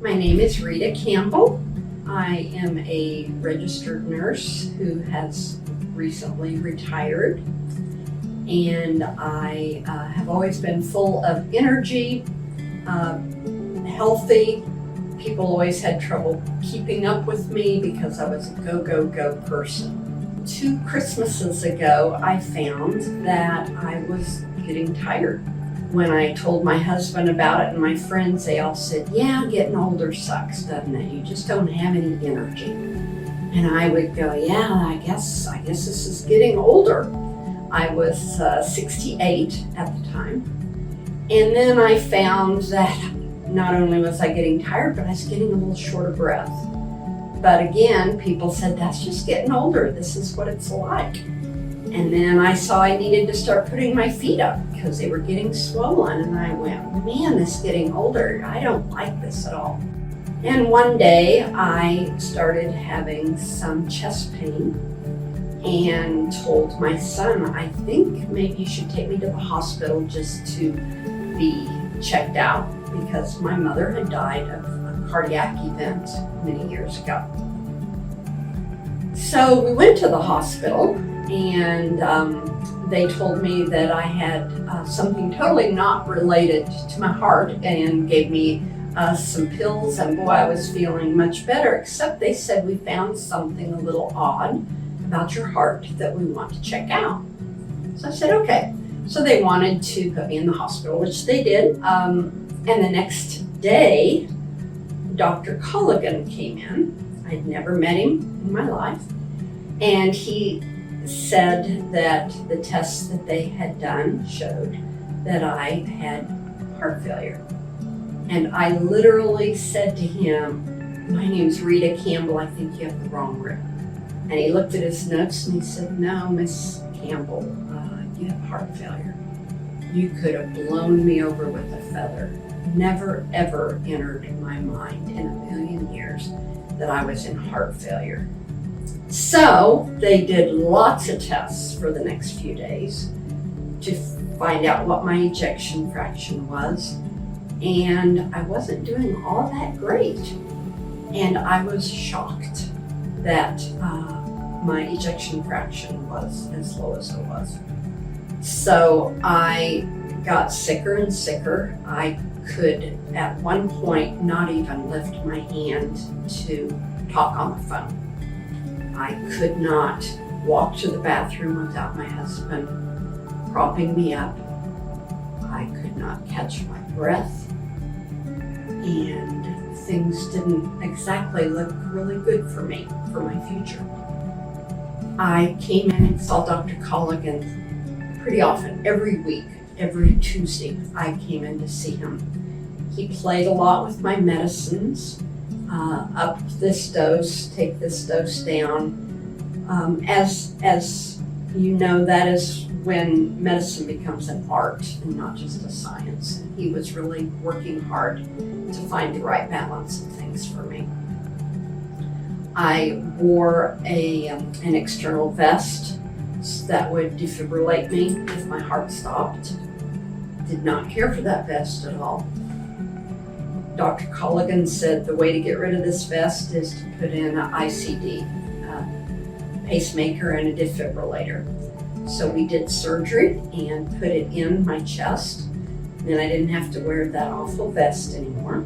My name is Rita Campbell. I am a registered nurse who has recently retired, and I have always been full of energy, healthy. People always had trouble keeping up with me because I was a go, go, go person. 2 Christmases ago, I found that I was getting tired. When I told my husband about it and my friends, they all said, yeah, getting older sucks, doesn't it? You just don't have any energy. And I would go, yeah, I guess this is getting older. I was 68 at the time. And then I found that not only was I getting tired, but I was getting a little short of breath. But again, people said, that's just getting older. This is what it's like. And then I saw I needed to start putting my feet up because they were getting swollen. And I went, man, this is getting older. I don't like this at all. And one day I started having some chest pain and told my son, I think maybe you should take me to the hospital just to be checked out because my mother had died of a cardiac event many years ago. So we went to the hospital. And they told me that I had something totally not related to my heart and gave me some pills, and boy, I was feeling much better, except they said we found something a little odd about your heart that we want to check out. So I said, okay. So they wanted to put me in the hospital, which they did. And the next day, Dr. Colligan came in. I'd never met him in my life. And he said that the tests that they had done showed that I had heart failure. And I literally said to him, my name's Rita Campbell, I think you have the wrong room. And he looked at his notes and he said, no, Miss Campbell, you have heart failure. You could have blown me over with a feather. Never ever entered in my mind in a million years that I was in heart failure. So they did lots of tests for the next few days to find out what my ejection fraction was, and I wasn't doing all that great. And I was shocked that my ejection fraction was as low as it was. So I got sicker and sicker. I could at one point not even lift my hand to talk on the phone. I could not walk to the bathroom without my husband propping me up. I could not catch my breath. And things didn't exactly look really good for me, for my future. I came in and saw Dr. Colligan pretty often, every week, every Tuesday I came in to see him. He played a lot with my medicines. Up this dose, take this dose down. As you know, that is when medicine becomes an art and not just a science. And he was really working hard to find the right balance of things for me. I wore an external vest that would defibrillate me if my heart stopped. Did not care for that vest at all. Dr. Colligan said the way to get rid of this vest is to put in an ICD, a pacemaker and a defibrillator. So we did surgery and put it in my chest. Then I didn't have to wear that awful vest anymore.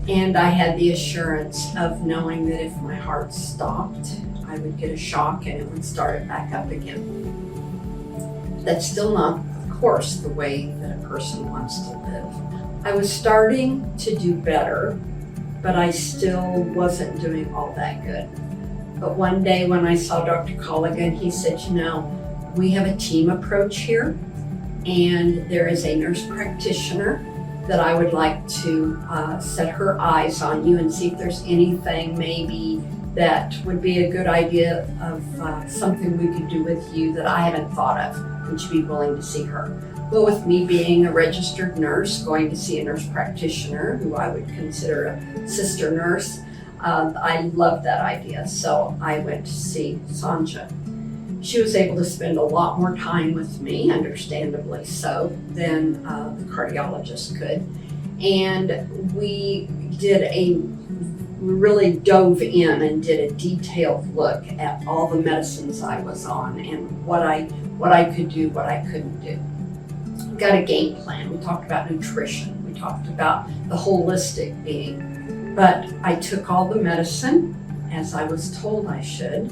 And I had the assurance of knowing that if my heart stopped, I would get a shock and it would start it back up again. That's still not, of course, the way that a person wants to live. I was starting to do better, but I still wasn't doing all that good. But one day when I saw Dr. Colligan, he said, you know, we have a team approach here, and there is a nurse practitioner that I would like to set her eyes on you and see if there's anything maybe that would be a good idea of something we could do with you that I haven't thought of. Would you be willing to see her? Well, with me being a registered nurse, going to see a nurse practitioner who I would consider a sister nurse, I loved that idea. So I went to see Sonja. She was able to spend a lot more time with me, understandably so, than the cardiologist could. and we really dove in and did a detailed look at all the medicines I was on and what I could do, what I couldn't do. We got a game plan. We talked about nutrition. We talked about the holistic being. But I took all the medicine as I was told I should.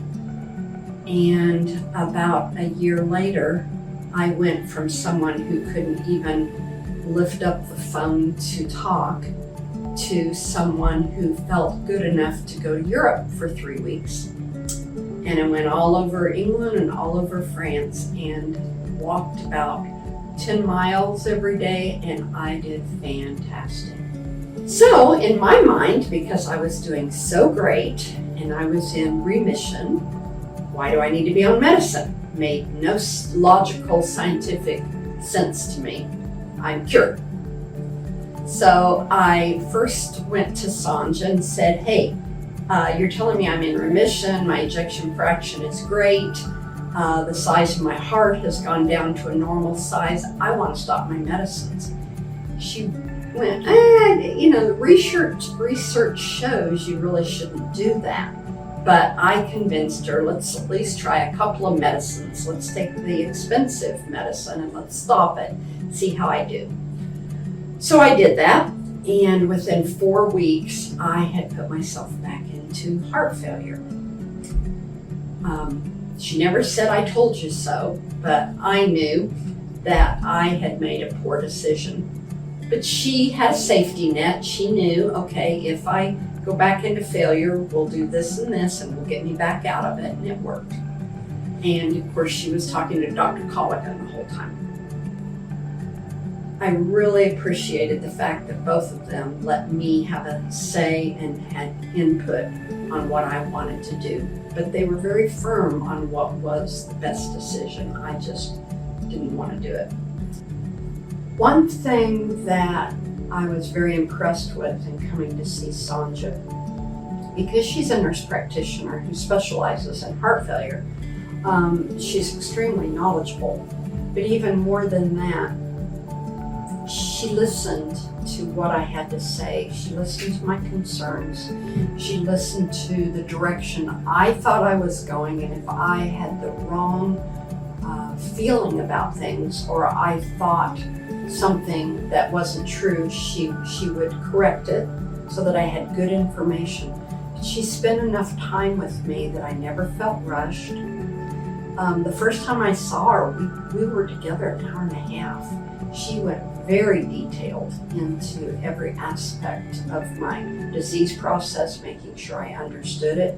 And about a year later, I went from someone who couldn't even lift up the phone to talk to someone who felt good enough to go to Europe for 3 weeks. And I went all over England and all over France and walked about 10 miles every day, and I did fantastic. So in my mind, because I was doing so great and I was in remission, why do I need to be on medicine? Made no logical, scientific sense to me. I'm cured. So I first went to Sonja and said, hey, you're telling me I'm in remission, my ejection fraction is great, the size of my heart has gone down to a normal size, I want to stop my medicines. She went, the research shows you really shouldn't do that. But I convinced her, let's at least try a couple of medicines. Let's take the expensive medicine and let's stop it, see how I do. So I did that, and within 4 weeks, I had put myself back into heart failure. She never said I told you so, but I knew that I had made a poor decision. But she had a safety net. She knew, okay, if I go back into failure, we'll do this and this, and we'll get me back out of it, and it worked. And of course, she was talking to Dr. Colligan the whole time. I really appreciated the fact that both of them let me have a say and had input on what I wanted to do. But they were very firm on what was the best decision. I just didn't want to do it. One thing that I was very impressed with in coming to see Sonja, because she's a nurse practitioner who specializes in heart failure, she's extremely knowledgeable. But even more than that, she listened to what I had to say. She listened to my concerns. She listened to the direction I thought I was going, and if I had the wrong feeling about things, or I thought something that wasn't true, she would correct it so that I had good information. But she spent enough time with me that I never felt rushed. The first time I saw her, we were together an hour and a half. She went very detailed into every aspect of my disease process, making sure I understood it.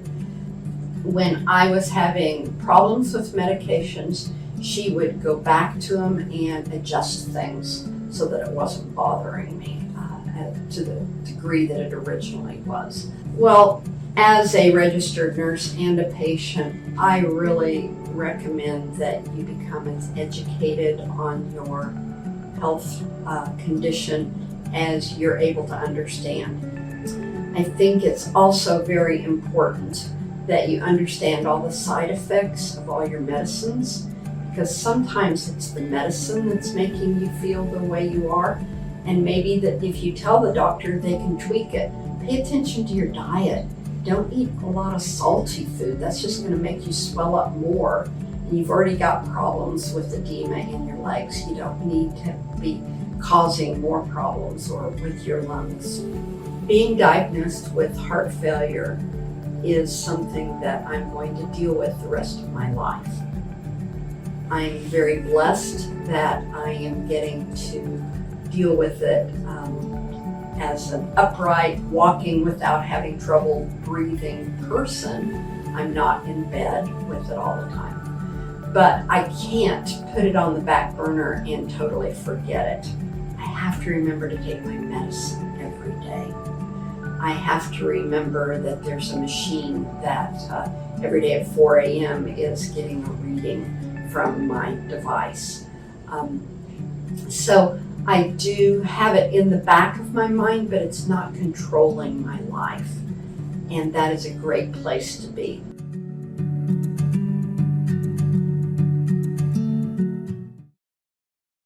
When I was having problems with medications, she would go back to them and adjust things so that it wasn't bothering me to the degree that it originally was. Well, as a registered nurse and a patient, I really recommend that you become as educated on your health condition as you're able to understand. I think it's also very important that you understand all the side effects of all your medicines, because sometimes it's the medicine that's making you feel the way you are, and maybe that if you tell the doctor, they can tweak it. Pay attention to your diet. Don't eat a lot of salty food. That's just going to make you swell up more. And you've already got problems with edema in your legs. You don't need to be causing more problems or with your lungs. Being diagnosed with heart failure is something that I'm going to deal with the rest of my life. I'm very blessed that I am getting to deal with it as an upright, walking without having trouble breathing person. I'm not in bed with it all the time. But I can't put it on the back burner and totally forget it. I have to remember to take my medicine every day. I have to remember that there's a machine that every day at 4 a.m. is getting a reading from my device. So I do have it in the back of my mind, but it's not controlling my life. And that is a great place to be.